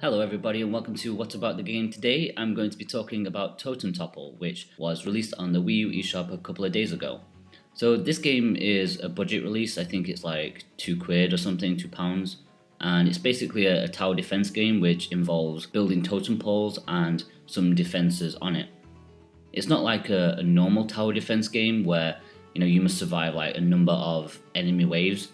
Hello everybody and welcome to What About the Game. Today I'm going to be talking about Totem Topple, which was released on the Wii U eShop a couple of days ago. So this game is a budget release. I think it's like £2 or something, £2, and it's basically a tower defense game which involves building totem poles and some defenses on it. It's not like a normal tower defense game where you must survive like a number of enemy waves.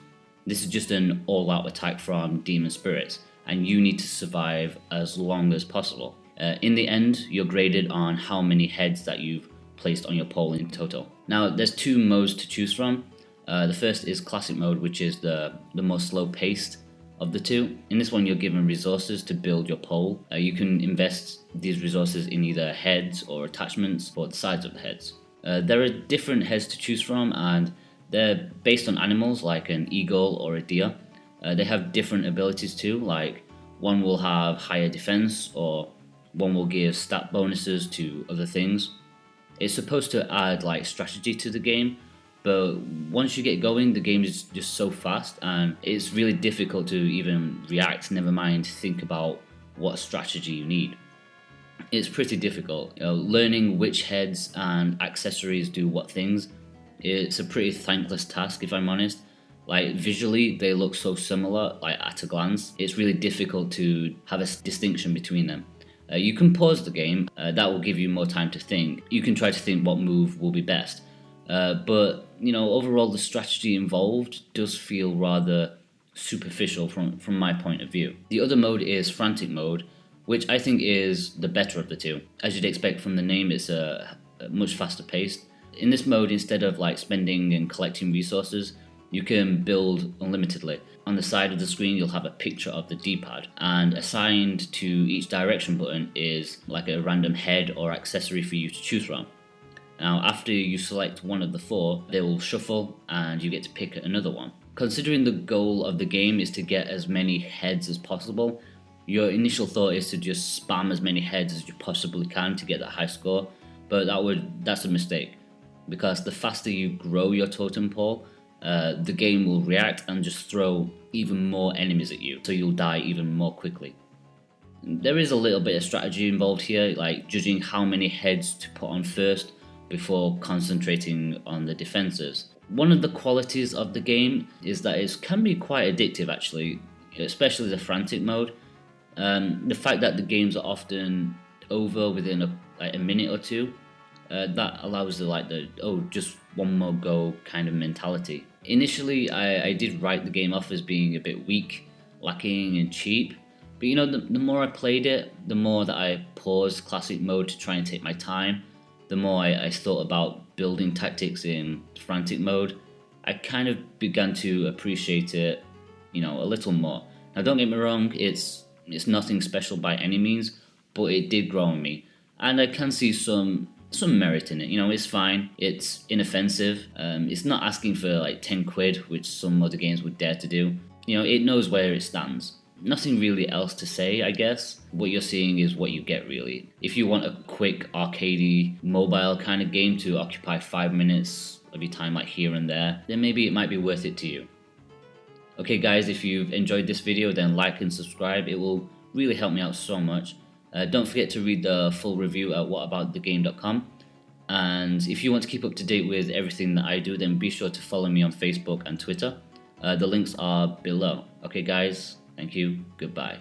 This is just an all-out attack from demon spirits, and you need to survive as long as possible. In the end, you're graded on how many heads that you've placed on your pole in total. Now, there's two modes to choose from. The first is classic mode, which is the more slow-paced of the two. In this one, you're given resources to build your pole. You can invest these resources in either heads or attachments or the sides of the heads. There are different heads to choose from, and they're based on animals like an eagle or a deer. They have different abilities too, like one will have higher defense or one will give stat bonuses to other things. It's supposed to add like strategy to the game, but once you get going, the game is just so fast and it's really difficult to even react, never mind think about what strategy you need. It's pretty difficult. Learning which heads and accessories do what things, it's a pretty thankless task if I'm honest. Like visually they look so similar, like at a glance, it's really difficult to have a distinction between them. You can pause the game, that will give you more time to think. You can try to think what move will be best. But overall the strategy involved does feel rather superficial from my point of view. The other mode is frantic mode, which I think is the better of the two. As you'd expect from the name, it's a much faster paced. In this mode, instead of like spending and collecting resources, you can build unlimitedly. On the side of the screen you'll have a picture of the D-pad, and assigned to each direction button is like a random head or accessory for you to choose from. Now after you select one of the four, they will shuffle and you get to pick another one. Considering the goal of the game is to get as many heads as possible, your initial thought is to just spam as many heads as you possibly can to get that high score, but that's a mistake, because the faster you grow your totem pole, the game will react and just throw even more enemies at you, so you'll die even more quickly. There is a little bit of strategy involved here, like judging how many heads to put on first before concentrating on the defenses. One of the qualities of the game is that it can be quite addictive actually, especially the frantic mode. The fact that the games are often over within a minute or two, that allows just one more go kind of mentality. Initially I did write the game off as being a bit weak, lacking and cheap, but the more I played it, the more that I paused classic mode to try and take my time, the more I thought about building tactics in frantic mode. I kind of began to appreciate it a little more. Now don't get me wrong, it's nothing special by any means, but it did grow on me, and I can see some merit in it. It's fine, it's inoffensive, it's not asking for like £10, which some other games would dare to do. It knows where it stands. Nothing really else to say, I guess. What you're seeing is what you get really. If you want a quick arcadey mobile kind of game to occupy 5 minutes of your time like here and there, then maybe it might be worth it to you. Okay guys, if you've enjoyed this video, then like and subscribe. It will really help me out so much. Don't forget to read the full review at whataboutthegame.com. And if you want to keep up to date with everything that I do, then be sure to follow me on Facebook and Twitter. The links are below. Okay guys, thank you, goodbye.